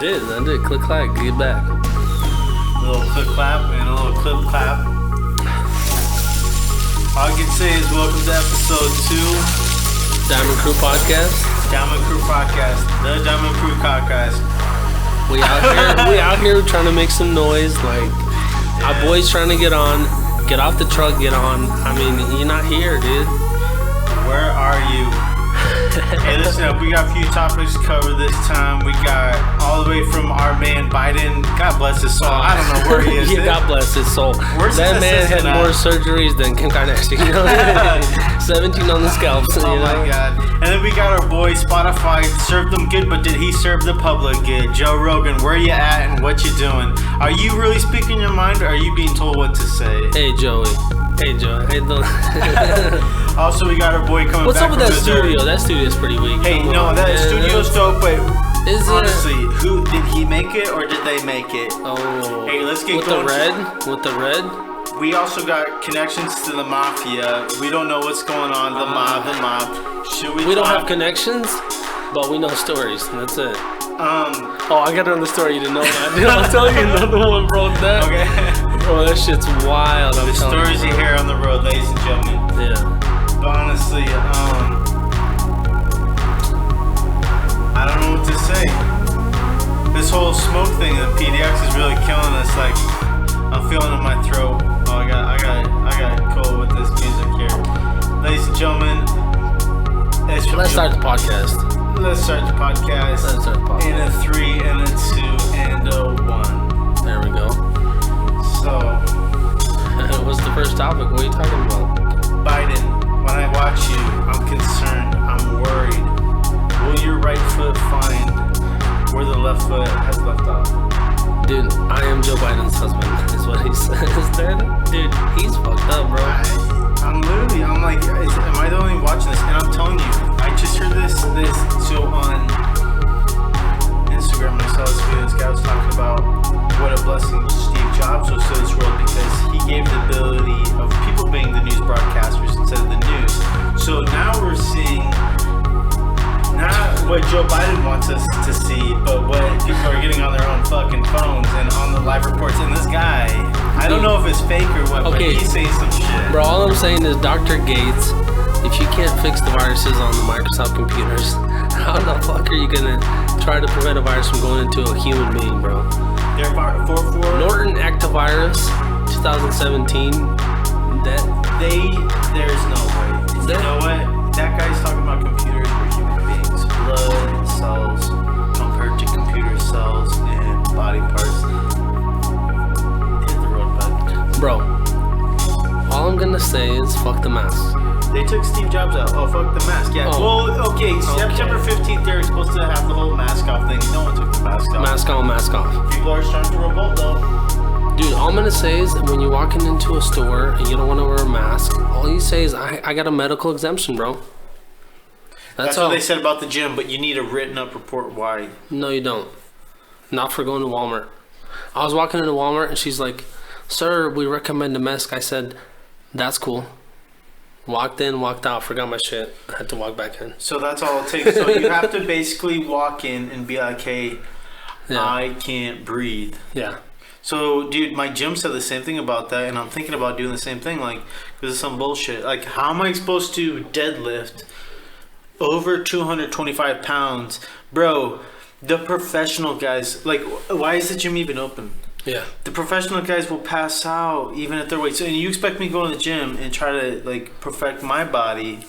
did. Click clack, get back. A little click clap and a little clip clap. All I can say is welcome to episode 2. Diamond Crew Podcast. Diamond Crew Podcast. The Diamond Crew Podcast. We out here trying to make some noise. Like, our boys trying to get on. Get off the truck, get on. I mean, you're not here, dude. Where are you? Hey, listen up. We got a few topics to cover this time. We got all the way from our man Biden. God bless his soul. I don't know where he is. Yeah, God bless his soul. That man had more surgeries than Kim Kardashian. You know? 17 on the scalps. Oh my God. And then we got our boy Spotify. Served them good, but did he serve the public good? Joe Rogan, where you at and what you doing? Are you really speaking your mind, or are you being told what to say? Hey, Joey. Hey, Joe. Hey, Also, we got our boy coming What's back up with from that studio? That studio's pretty weak. Hey, Come no, on, that man. studio's dope, but Is honestly, who did he make it or did they make it? Oh. Hey, let's get with going. With the red? We also got connections to the mafia. We don't know what's going on. The mob. Should we don't have connections, but we know stories. And that's it. Oh, I got another story you didn't know that. Dude, I'll tell you another one, bro. Okay. Bro, that shit's wild. The stories you hear on the road, ladies and gentlemen. Yeah. But honestly, I don't know what to say. This whole smoke thing, the PDX is really killing us. Like, I'm feeling it in my throat. Oh, I got cool with this music here. Ladies and gentlemen, let's start the podcast. Let's start the podcast. In a 3 and a 2 and a 1. There we go. So, what's the first topic? What are you talking about? Biden, when I watch you, I'm concerned. I'm worried. Will your right foot find where the left foot has left off? Dude, I am Joe Biden's husband, is what he says there. Dude, he's fucked up, bro. I'm like, am I the only one watching this? And I'm telling you, I just heard this so on Instagram, I saw this video, this guy was talking about what a blessing Steve Jobs was to this world because he gave the ability of people being the news broadcasters instead of the news. So now we're seeing not what Joe Biden wants us to see, but what people are getting on their own fucking phones and on the live reports. And this guy, I don't know if it's fake or what, but he's saying some shit. Bro, all I'm saying is Dr. Gates, if you can't fix the viruses on the Microsoft computers, how the fuck are you gonna try to prevent a virus from going into a human being, bro? They're Norton Activirus 2017. There's no way. You know what? That guy's talking about computers were human beings. Blood cells compared to computer cells and body parts. Hit the road, bud. Bro, all I'm gonna say is fuck the mask. They took Steve Jobs out. Oh, fuck the mask. Yeah. Oh. Well, okay. September 15th, they're supposed to have the whole mask off thing. No one took the mask off. Mask on, mask off. People are starting to revolt, though. Dude, all I'm gonna say is when you're walking into a store and you don't want to wear a mask, all you say is, I got a medical exemption, bro. That's what they said about the gym, but you need a written up report. Why? No, you don't. Not for going to Walmart. I was walking into Walmart and she's like, sir, we recommend a mask. I said, that's cool. Walked in, walked out, forgot my shit. I had to walk back in. So that's all it takes. So you have to basically walk in and be like, hey, I can't breathe. Yeah. So, dude, my gym said the same thing about that, and I'm thinking about doing the same thing, like, because it's some bullshit. Like, how am I supposed to deadlift over 225 pounds? Bro, the professional guys, like, why is the gym even open? Yeah. The professional guys will pass out even at their weight. So, and you expect me to go to the gym and try to, like, perfect my body,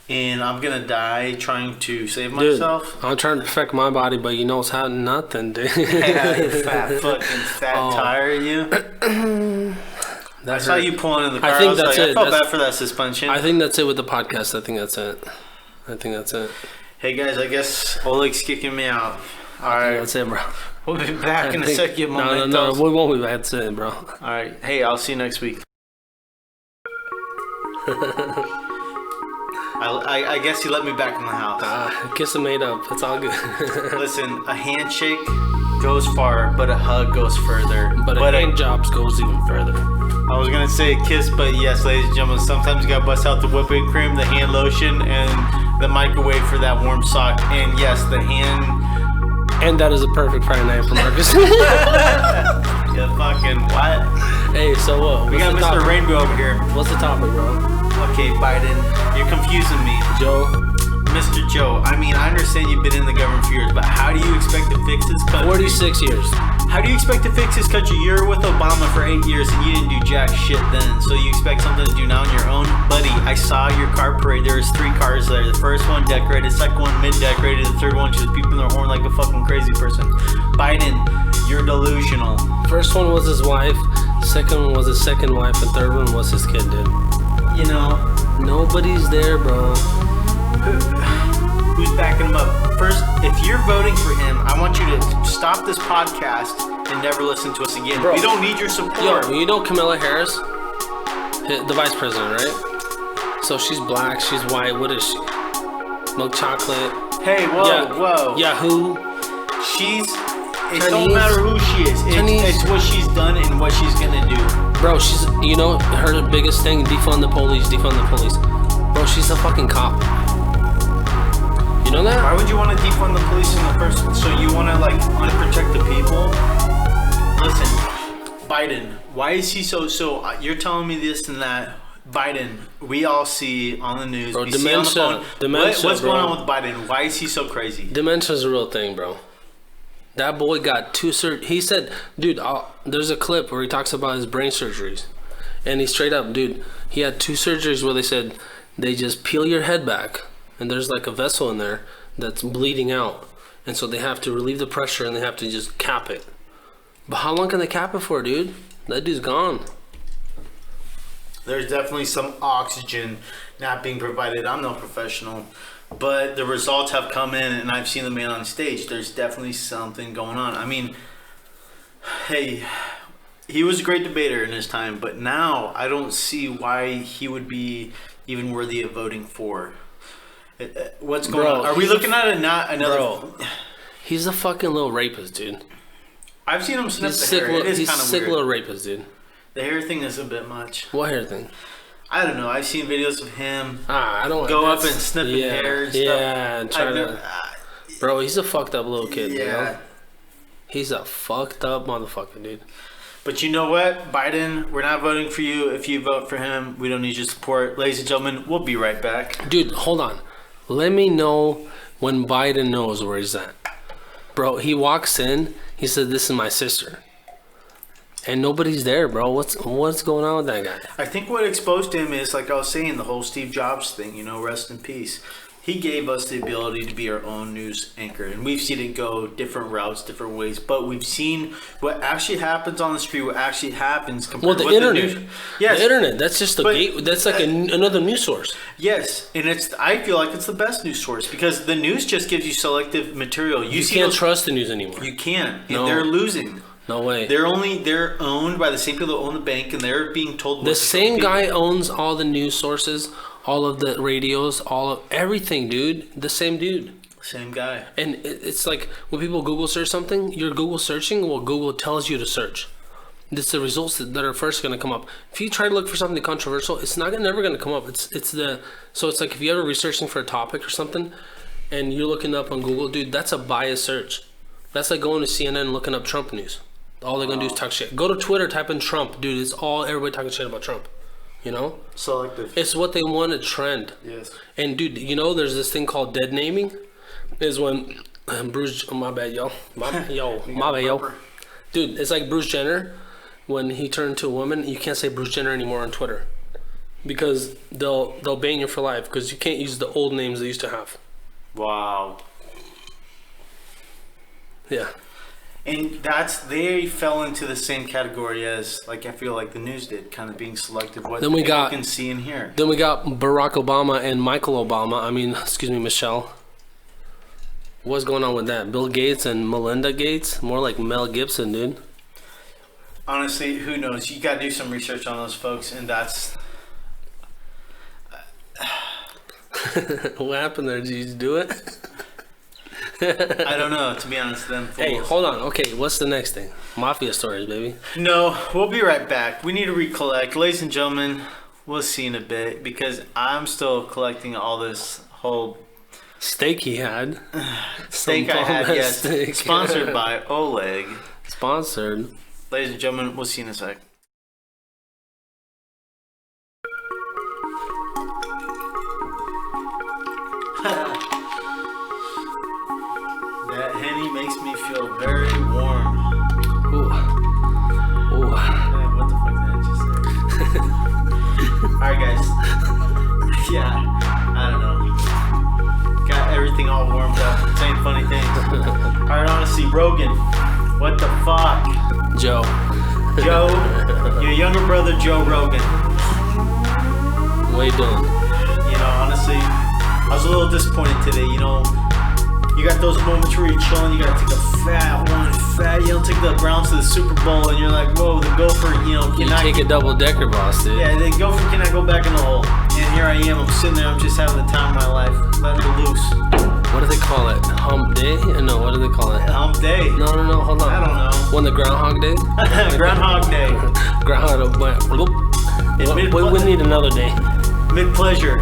and I'm going to die trying to save myself? Dude, I'm trying to perfect my body, but you know what's happening? Nothing, dude. Yeah, you fat tire, you. I saw you pulling in the car. I think that's it. I felt bad for that suspension. I think that's it with the podcast. I think that's it. Hey, guys, I guess Oleg's kicking me out. All right. That's it, bro. We'll be back in a second. No, we won't be back. That's it, bro. All right. Hey, I'll see you next week. I guess he let me back in the house. Kiss him made up. It's all good. Listen, a handshake goes far, but a hug goes further. But a hand jobs goes even further. I was going to say a kiss, but yes, ladies and gentlemen, sometimes you got to bust out the whipping cream, the hand lotion, and the microwave for that warm sock. And yes, the hand And that is a perfect Friday night for Marcus. You fucking what? Hey, so what? We got Mr. Topic? Rainbow over here. What's the topic, bro? Okay, Biden, you're confusing me. Joe? Mr. Joe, I mean, I understand you've been in the government for years, but how do you expect to fix this country? 46 years. How do you expect to fix this country? You're with Obama for 8 years and you didn't do jack shit then. So you expect something to do now on your own? Buddy, I saw your car parade. There was 3 cars there. The first one decorated, second one mid-decorated, the third one just beeping their horn like a fucking crazy person. Biden, you're delusional. First one was his wife, second one was his second wife, and third one was his kid, dude. You know, Nobody's there, bro. who's backing him up? First, if you're voting for him, I want you to stop this podcast and never listen to us again. Bro. We don't need your support. Yo, you know Kamala Harris? The vice president, right? So she's black, she's white, what is she? Milk chocolate. Hey, whoa. Yahoo. It Chinese. don't matter who she is. It's what she's done and what she's gonna do. Bro, she's, you know, her biggest thing, defund the police. Bro, she's a fucking cop. You know that? Why would you want to defund the police in the first? So you want to like unprotect the people? Listen, Biden. Why is he so? You're telling me this and that. Biden. We all see on the news. Bro, we see on the phone. dementia, What's bro. going on with Biden? Why is he so crazy? Dementia's a real thing, bro. That boy got 2 surgeries. He said, dude, there's a clip where he talks about his brain surgeries. And he straight up, dude, he had 2 surgeries where they said they just peel your head back. And there's like a vessel in there that's bleeding out. And so they have to relieve the pressure and they have to just cap it. But how long can they cap it for, dude? That dude's gone. There's definitely some oxygen not being provided. I'm no professional, but the results have come in and I've seen the man on stage. There's definitely something going on. I mean, hey, he was a great debater in his time, but now I don't see why he would be even worthy of voting for. What's going on? Are we looking at another? Bro, he's a fucking little rapist, dude. I've seen him sniff He's the hair. It is he's kind of sick weird. little rapist, dude. The hair thing is a bit much. What hair thing? I don't know. I've seen videos of him I don't go up and sniff the hair and stuff. Yeah, and try to. Bro, he's a fucked up little kid, Yeah. you know? He's a fucked up motherfucker, dude. But you know what, Biden, we're not voting for you. If you vote for him, we don't need your support. Ladies and gentlemen, we'll be right back. Dude, hold on. Let me know when Biden knows where he's at. Bro, he walks in, he said, "This is my sister." And nobody's there, bro. What's going on with that guy? I think what exposed him is, like I was saying, the whole Steve Jobs thing, you know, rest in peace. He gave us the ability to be our own news anchor, and we've seen it go different routes, different ways, but we've seen what actually happens on the street, what actually happens compared Well, the with internet. the news. Yes. The internet, that's just the gate. That's like another news source. Yes, and I feel like it's the best news source because the news just gives you selective material. You can't trust the news anymore. You can't, and No. they're losing. No way. They're owned by the same people that own the bank, and they're being told The same guy owns all the news sources, all of the radios, all of everything, dude. The same dude. Same guy. And it's like when people Google search something, you're Google searching what Google tells you to search. It's the results that are first going to come up. If you try to look for something controversial, it's never going to come up. So it's like if you're ever researching for a topic or something, and you're looking up on Google, dude, that's a biased search. That's like going to CNN and looking up Trump news. All they're gonna do is talk shit. Go to Twitter, type in Trump, dude. It's all everybody talking shit about Trump. You know? Selective. It's what they want to trend. Yes. And dude, you know, there's this thing called dead naming. Is when Bruce, my bad, yo, my bad, yo. Dude, it's like Bruce Jenner when he turned to a woman. You can't say Bruce Jenner anymore on Twitter because they'll ban you for life because you can't use the old names they used to have. Wow. Yeah. And they fell into the same category as, like, I feel like the news did, kind of being selective what Then we people got- can see and hear. Then we got Barack Obama and Michael Obama. Michelle. What's going on with that? Bill Gates and Melinda Gates? More like Mel Gibson, dude. Honestly, who knows? You got to do some research on those folks, and that's... What happened there? Did you do it? I don't know, to be honest, them fools. Hey, hold on. Okay, what's the next thing? Mafia stories, baby. No, we'll be right back. We need to recollect. Ladies and gentlemen, we'll see in a bit, because I'm still collecting all this whole Steak he had. Steak I had, yes. Steak. Sponsored by Oleg. Sponsored. Ladies and gentlemen, we'll see you in a sec. That Henny makes me feel very warm. Ooh. Ooh. What the fuck did I just say? Alright, guys. Yeah, I don't know. Got everything all warmed up, saying funny things. Alright, honestly, Rogan. What the fuck? Joe, your younger brother, Joe Rogan. what you doing? You know, honestly, I was a little disappointed today. You know, you got those moments where you're chilling, you gotta take a fat one, you don't take the Browns to the Super Bowl, and you're like, whoa, the Gopher, you know, You cannot take a double-decker, boss, dude. yeah, the Gopher cannot go back in the hole. And here I am, I'm sitting there, I'm just having the time of my life, letting it loose. What do they call it? Hump day? No, what do they call it? Hump day. No, hold on. I don't know. When the Groundhog Day? Groundhog Day. Groundhog went. We need another day. Mid-pleasure.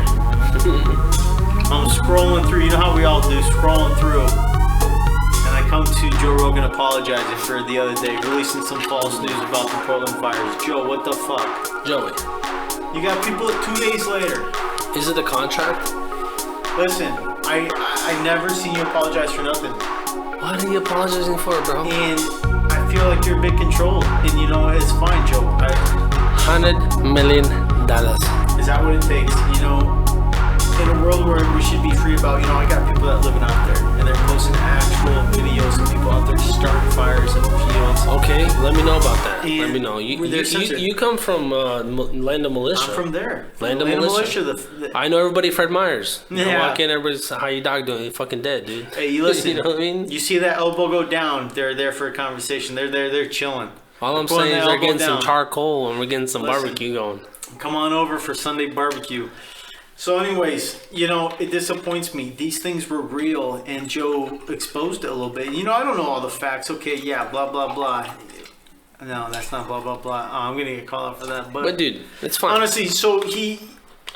I'm scrolling through, you know how we all do, scrolling through. And I come to Joe Rogan apologizing for the other day, releasing some false news about the Portland fires. Joe, what the fuck? Joey, You got people 2 days later. is it a contract? Listen, I never seen you apologize for nothing. What are you apologizing for, bro? And I feel like you're a bit controlled. And you know, it's fine, Joe. $100 million. Is that what it takes? You know, in a world where we should be free about, you know, I got people that living out there and they're posting actual videos of people out there starting fires in the fields. Okay, let me know about that. And let me know. You censored. come from land of militia. I'm from there. Land of militia. I know everybody. Fred Myers. I Yeah. walk in, everybody's, how you dog doing? You fucking dead, dude. Hey, you listen. You know what I mean? You see that elbow go down? They're there for a conversation. They're chilling. All I'm Pulling saying is that they're getting elbow some down. charcoal and we're getting some Listen. barbecue going. Come on over for Sunday barbecue. So anyways, you know, it disappoints me. These things were real and Joe exposed it a little bit. You know, I don't know all the facts. Okay, yeah, blah, blah, blah. No, that's not blah, blah, blah. I'm going to get called out for that. But dude, it's fine. Honestly, so he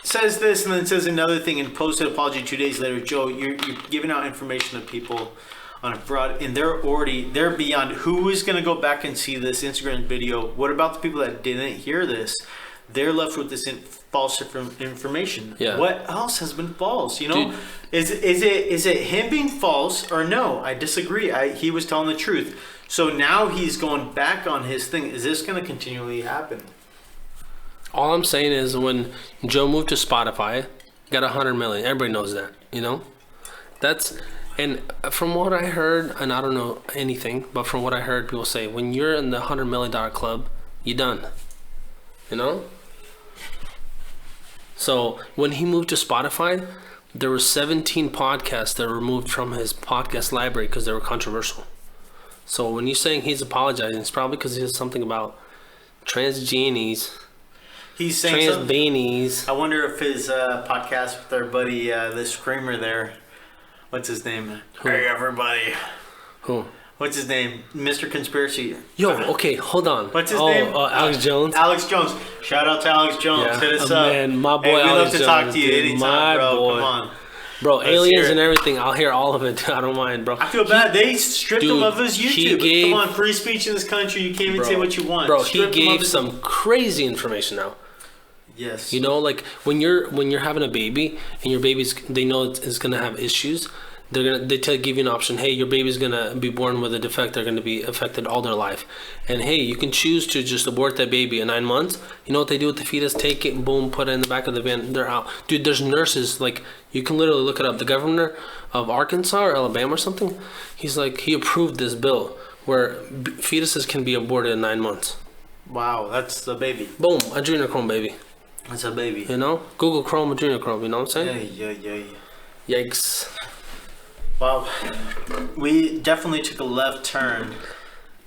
says this and then says another thing and posted an apology 2 days later. Joe, you're giving out information to people on a broad, and they're beyond. Who is going to go back and see this Instagram video? What about the people that didn't hear this? They're left with this false information. Yeah. What else has been false? You know, Dude. is it him being false or no? I disagree. He was telling the truth. So now he's going back on his thing. Is this going to continually happen? All I'm saying is when Joe moved to Spotify, got 100 million. Everybody knows that, you know? And from what I heard, and I don't know anything, but from what I heard people say, when you're in the $100 million club, you're done. You know? So when he moved to Spotify, there were 17 podcasts that were removed from his podcast library because they were controversial. So when you're saying he's apologizing, it's probably because he has something about transgenies. He's saying something. Transbanies. I wonder if his podcast with our buddy, the screamer there, what's his name? Who? Hey, everybody. Who? What's his name? Mr. Conspiracy. Yo, okay, hold on. What's his name? Alex Jones. Alex Jones. Shout out to Alex Jones. Yeah. Hit us up. Man, my boy hey, we Alex love to talk Jones, to you dude. anytime, My bro. boy. Come on. Bro, Let's aliens hear it. and everything. I'll hear all of it. I don't mind, bro. I feel bad. They stripped him Dude, of his he YouTube. gave- Come on, free speech in this country. You can't even say what you want. Bro, he Stripped him of gave his- some crazy information now. Yes. You know, like when you're having a baby and your baby's, they know it's gonna have issues. They give you an option. Hey, your baby's gonna be born with a defect. They're gonna be affected all their life. And hey, you can choose to just abort that baby in 9 months. You know what they do with the fetus? Take it, boom, put it in the back of the van. They're out. Dude, there's nurses, like, you can literally look it up. The governor of Arkansas or Alabama or something, he's like, he approved this bill where fetuses can be aborted in 9 months. Wow, that's the baby. Boom, adrenochrome, baby. That's a baby. You know? Google Chrome, adrenochrome, you know what I'm saying? Yeah. Yikes. Wow, we definitely took a left turn.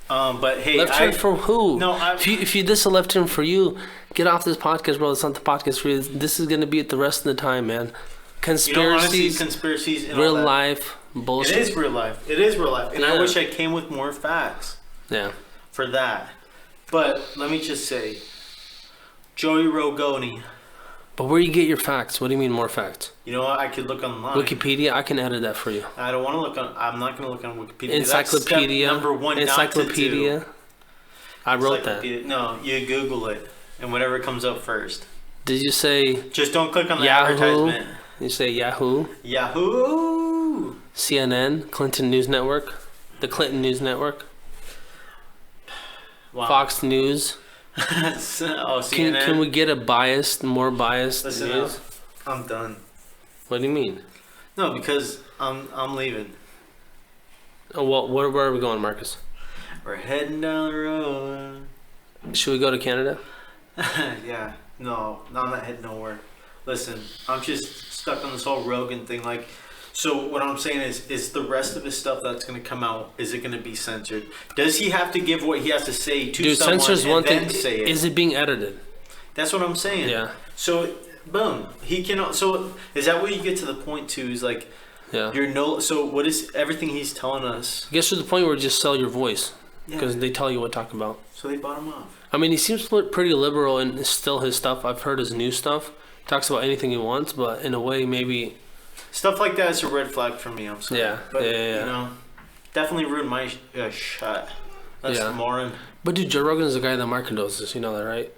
But hey, Left turn for who? No, if you this is a left turn for you, get off this podcast, bro. It's not the podcast for you. This is gonna be it the rest of the time, man. Conspiracies, conspiracies, and real all that. life bullshit. It is real life. It is real life, and I Yeah. wish I came with more facts Yeah. for that. But let me just say, Joey Rogoni, But where you get your facts? What do you mean more facts? You know what? I could look online. Wikipedia? I can edit that for you. I don't want to look on. I'm not going to look on Wikipedia. Encyclopedia. That's step number one. Encyclopedia. I wrote that. No, you Google it, and whatever comes up first. Did you say? Just don't click on the Yahoo? advertisement. You say Yahoo? Yahoo. CNN, Clinton News Network, the Clinton News Network, Wow. Fox News. Oh, CNN. Can we get more biased Listen news? up. I'm done. What do you mean? No, because I'm leaving. Oh, well, where are we going, Marcus? We're heading down the road. Should we go to Canada? Yeah. No, I'm not heading nowhere. Listen, I'm just stuck on this whole Rogan thing. Like, so what I'm saying is the rest of his stuff that's going to come out, is it going to be censored? Does he have to give what he has to say to someone censor's and one then thing. say it? Is it being edited? That's what I'm saying. Yeah. So, boom. He cannot. So, is that where you get to the point too? Is like, Yeah. So what is everything he's telling us? I guess to the point where you just sell your voice Yeah. because they tell you what to talk about. So they bought him off. I mean, he seems pretty liberal in still his stuff. I've heard his new stuff. Talks about anything he wants, but in a way, maybe. Stuff like that is a red flag for me. I'm sorry. Yeah. But, yeah. you know, definitely ruined my shot. That's tomorrow. But dude, Joe Rogan is the guy that microdoses. You know that, right?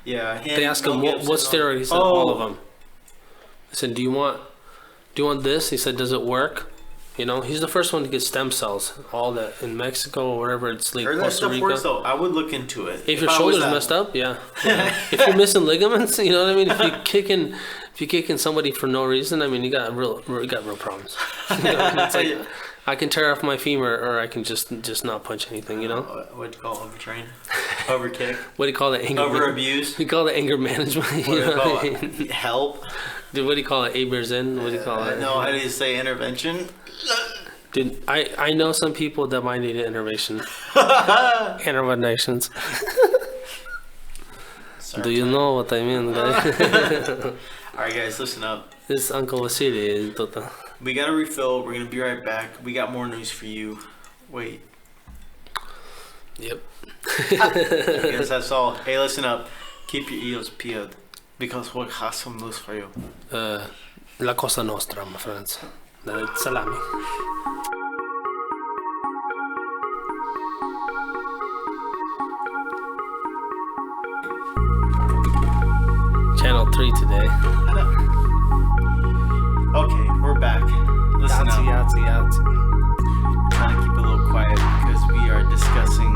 Yeah. They asked him what steroid. He said all of them. I said, do you want this? He said, does it work? You know, he's the first one to get stem cells. All that in Mexico or wherever it's like Heard that Costa stuff Rica. works though. I would look into it. If your shoulder's messed up, yeah. If you're missing ligaments, you know what I mean. If you're kicking somebody for no reason, I mean, you got real problems. You know, it's like, I can tear off my femur, or I can just not punch anything. You know. What do you call it? Overtrain? Overkick? What do you call that? Overabuse? We call it anger management. What do you call it? Help? Dude, what do you call it? Aber's in? What do you call it? No, how do you say intervention? Dude, I know some people that might need an intervention. Interventions. Do you know what I mean, guys? Alright guys, listen up. This is Uncle Vasily. We got a refill. We're going to be right back. We got more news for you. Wait. Yep. I guess that's all. Hey, listen up. Keep your ears peeled, because we have some news for you. La Cosa Nostra, my friends. The salami. Channel 3 today. Okay, we're back. Listen up. Yahtzee. We're trying to keep it a little quiet because we are discussing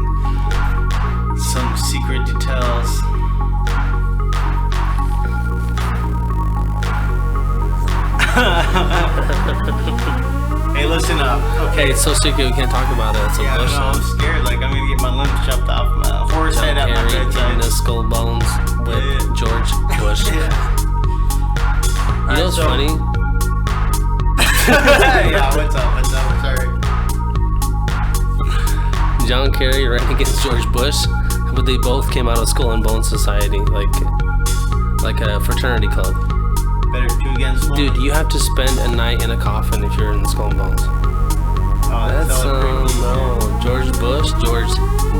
some secret details. Hey, listen up. Okay, It's so secret we can't talk about it. It's a yeah, bush. no, I'm scared. Like, I'm gonna get my limbs chopped off. My horse head at my Eating bedside. the skull bones with Yeah. George Bush. Yeah. You know what's funny? Yeah, what's up? Sorry. John Kerry ran against George Bush, but they both came out of Skull and Bone Society, like a fraternity club. Better two against one. Dude, you have to spend a night in a coffin if you're in the Skull and Bones. Oh, That's no George Bush, George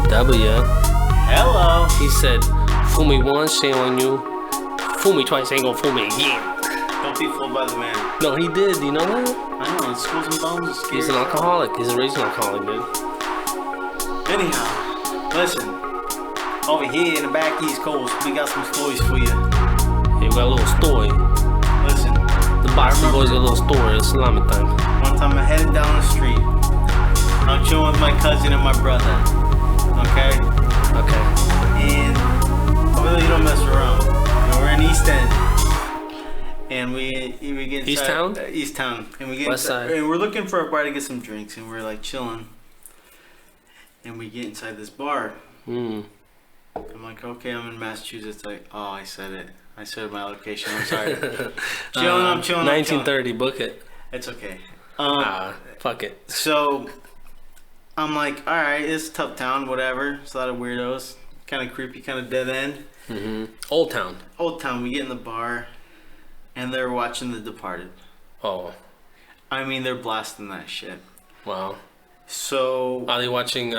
W. Hello. He said, "Fool me once, shame on you. Fool me twice, ain't gonna fool me again." Don't be fooled by the man. No, he did. You know that? I know. Skulls and Bones is scary. He's an alcoholic. He's a raging alcoholic, dude. Anyhow, listen. Over here in the back East Coast, we got some stories for you. Hey, we got a little story. Listen. The Boxing Boys got a little story. It's salami time. One time I'm headed down the street. I'm chilling with my cousin and my brother. Okay? Okay. And I really don't mess around. You know, we're in East End. And we get inside, East Town? East Town. And we get West inside, side. and we're looking for a bar to get some drinks, and we're like chilling. And we get inside this bar. Mm. I'm like, okay, I'm in Massachusetts. Like, oh, I said it. I said my location. I'm sorry. I'm chilling. 1930. Book it. It's okay. Fuck it. So I'm like, all right, it's a tough town, whatever. It's a lot of weirdos. Kind of creepy, kind of dead end. Mm-hmm. Old Town. Old Town. We get in the bar, and they're watching The Departed. Oh. I mean, they're blasting that shit. Wow. So Are they watching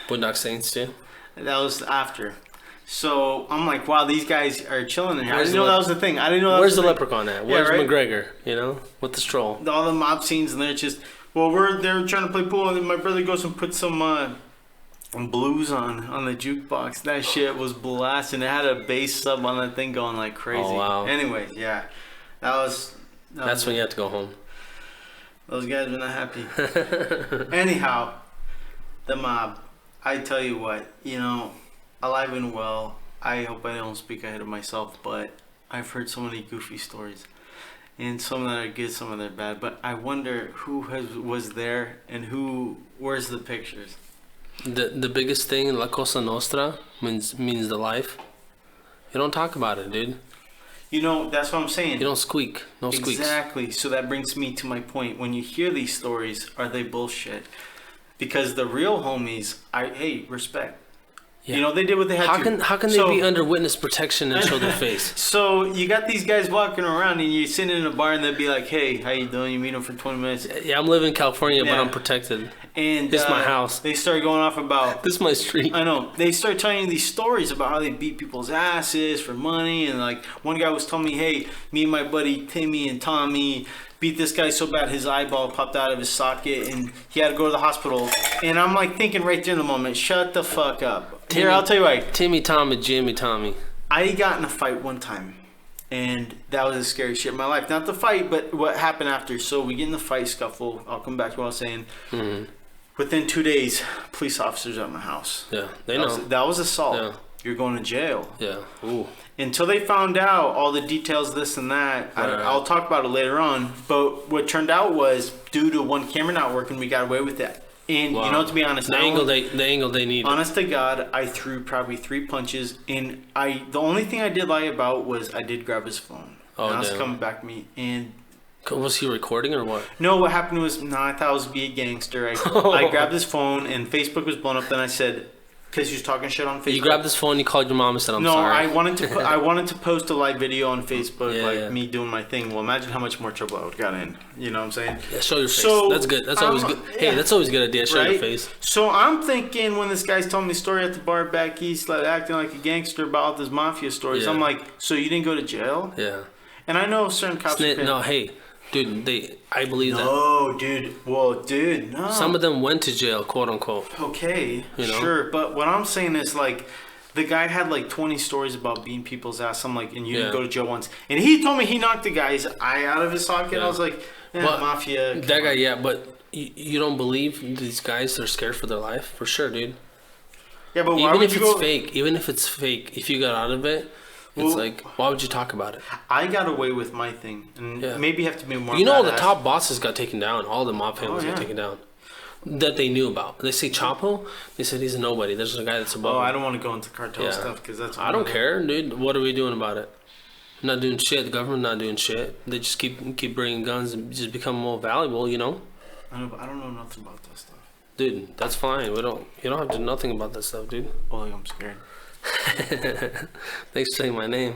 Boondock Saints too? that was after. So I'm like, wow, these guys are chilling in here. I Where's didn't know that was the thing. I didn't know that Where's was the the thing. leprechaun at? Where's right? McGregor? You know, with the stroll. All the mob scenes, and they're just, well, they're trying to play pool, and then my brother goes and puts some blues on the jukebox. That shit was blasting. It had a bass sub on that thing going like crazy. Oh, wow. Anyways, yeah, that's when you have to go home. Those guys were not happy. Anyhow, the mob. I tell you what, alive and well. I hope I don't speak ahead of myself, but I've heard so many goofy stories, and some that are good, some that are bad. But I wonder who was there and where's the pictures. The biggest thing in La Cosa Nostra means the life. You don't talk about it, dude. That's what I'm saying. You don't squeak. No squeaks. Exactly. So that brings me to my point. When you hear these stories, are they bullshit? Because the real homies, respect. Yeah. They did what they had to. How can they be under witness protection and show their face? So you got these guys walking around and you're sitting in a bar and they'll be like, hey, how you doing? You meet them for 20 minutes. Yeah, I'm living in California, but I'm protected. And this is my house. They start going off about... This is my street. I know. They start telling you these stories about how they beat people's asses for money. And like one guy was telling me, hey, me and my buddy Timmy and Tommy beat this guy so bad his eyeball popped out of his socket and he had to go to the hospital. And I'm like thinking right there in the moment, shut the fuck up. Here, I'll tell you why. Timmy, Tommy, Jimmy, Tommy. I got in a fight one time. And that was the scariest shit in my life. Not the fight, but what happened after. So we get in the fight scuffle. I'll come back to what I was saying. Mm-hmm. Within 2 days, police officers at my house. Yeah, they know. That was assault. Yeah. You're going to jail. Yeah. Ooh. Until they found out all the details, this and that. Right. I'll talk about it later on. But what turned out was, due to one camera not working, we got away with it. And to be honest, the angle they needed. Honest to God, I threw probably 3 punches, and the only thing I did lie about was I did grab his phone. Oh, and I was coming back to me, and was he recording or what? No, what happened was, I thought I was be a gangster. I grabbed his phone, and Facebook was blown up. Then I said, because he was talking shit on Facebook. You grabbed his phone, you called your mom and said, I'm sorry. No, I wanted to post a live video on Facebook, me doing my thing. Well, imagine how much more trouble I would have got in. You know what I'm saying? Yeah, show your face. So, that's good. That's always good. Hey, that's always a good idea. Show your face. So I'm thinking when this guy's telling me a story at the bar back east, like acting like a gangster about all this mafia stories, I'm like, so you didn't go to jail? Yeah. And I know certain cops... No, hey. Dude, I believe that. No, dude. Well, dude, no. Some of them went to jail, quote unquote. Okay, sure. But what I'm saying is, like, the guy had like 20 stories about beating people's ass. I'm like, and you didn't go to jail once. And he told me he knocked the guy's eye out of his socket. Yeah. I was like, mafia. That guy, but you don't believe these guys are scared for their life? For sure, dude. Yeah, but why would you go... Even if it's fake, if you got out of it... It's like, why would you talk about it? I got away with my thing. And maybe you have to be more the top bosses got taken down. All the mob families got taken down. That they knew about. They say Chapo, they said he's a nobody. There's a guy that's above him. I don't want to go into cartel stuff because that's... I don't care, dude. What are we doing about it? Not doing shit. The government not doing shit. They just keep bringing guns and just become more valuable, I know, but I don't know nothing about that stuff. Dude, that's fine. You don't have to do nothing about that stuff, dude. Well, I'm scared. Thanks for saying my name.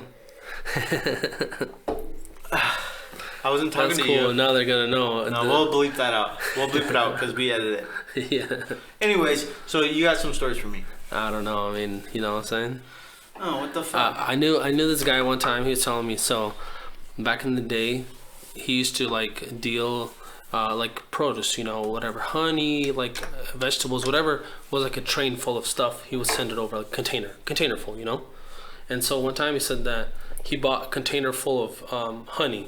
I wasn't talking to you. Now they're gonna know. No, we'll bleep that out. We'll bleep it out because we edited it. Yeah. Anyways, so you got some stories for me. I don't know. I mean, you know what I'm saying? Oh, what the fuck? I knew this guy one time. He was telling me. So, back in the day, he used to like deal. Like produce, whatever, honey, like vegetables, whatever was like a train full of stuff. He would send it over, like container full, And so one time he said that he bought a container full of honey.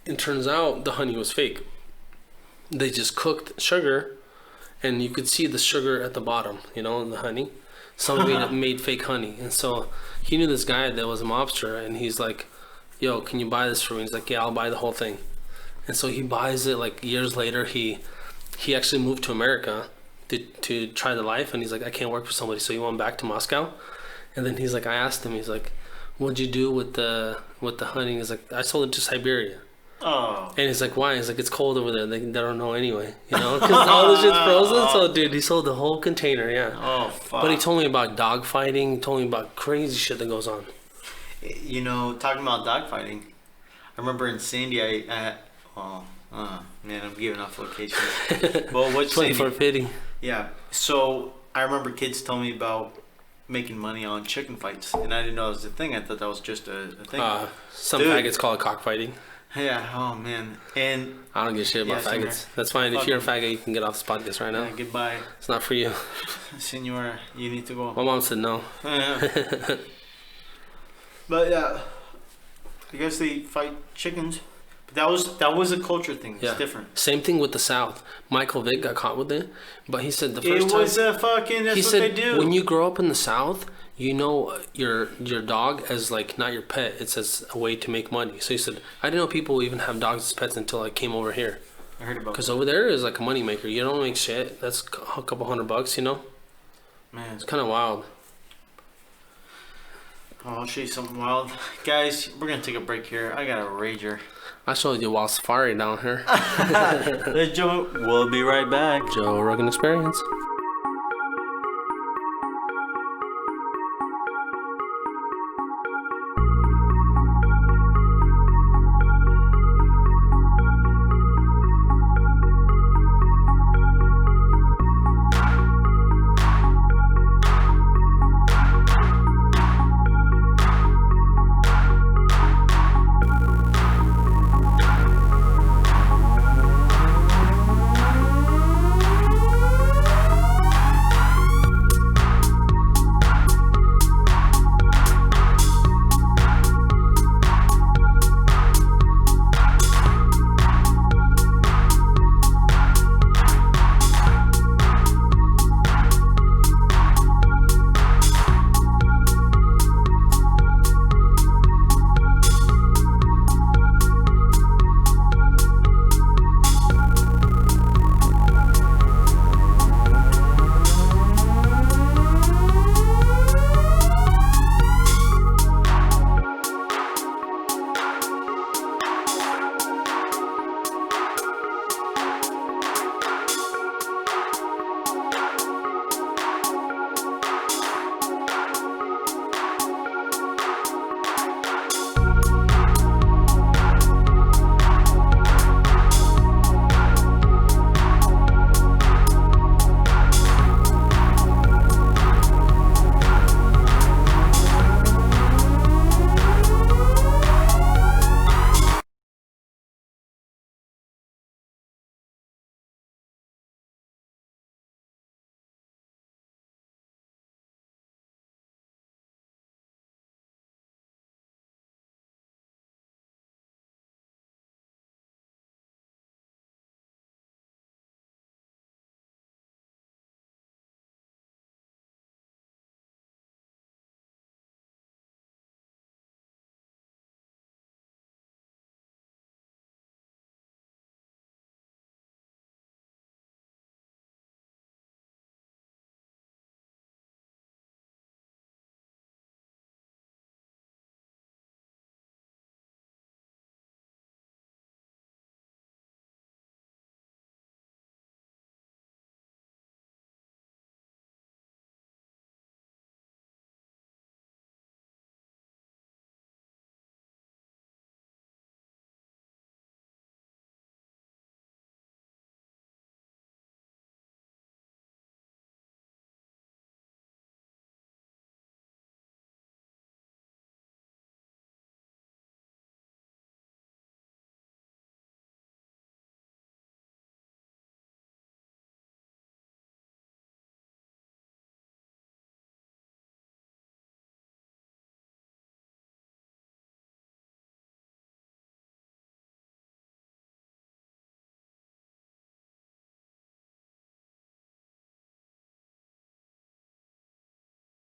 It turns out the honey was fake. They just cooked sugar, and you could see the sugar at the bottom, in the honey. Somebody made fake honey, and so he knew this guy that was a mobster, and he's like, "Yo, can you buy this for me?" He's like, "Yeah, I'll buy the whole thing." And so he buys it. Like years later, he actually moved to America to try the life. And he's like, I can't work for somebody. So he went back to Moscow. And then he's like, I asked him, he's like, what'd you do with the honey? He's like, I sold it to Siberia. Oh. And he's like, why? He's like, it's cold over there. They don't know anyway, because all the shit's frozen. So dude, he sold the whole container. Yeah. Oh fuck. But he told me about dog fighting. He told me about crazy shit that goes on. Talking about dog fighting, I remember in Sandy, man, I'm giving off locations. Well, what's 24 pity. Yeah. So I remember kids telling me about making money on chicken fights, and I didn't know it was a thing. I thought that was just a thing. Some faggots call it cockfighting. Yeah. Oh man. And I don't give a shit about faggots. That's fine. If you're a faggot, you can get off this podcast right now. yeah, goodbye, It's not for you. Senora. You need to go. My mom said no. Yeah. But yeah, I guess they fight chickens. But that was a culture thing. It's different. Same thing with the South. Michael Vick got caught with it, but he said the first It time. was a fucking. That's He what said they do. when you grow up in the South, you know your dog as like not your pet. It's as a way to make money. So he said, I didn't know people even have dogs as pets until I came over here. I heard about. Because over there is like a money maker. You don't make shit. That's a couple $100, you know. Man, It's kind of wild. oh, I'll show you something wild, guys. We're gonna take a break here. I got a rager. I showed you Wild Safari down here. Let's Joe. We'll be right back. Joe Rogan Experience.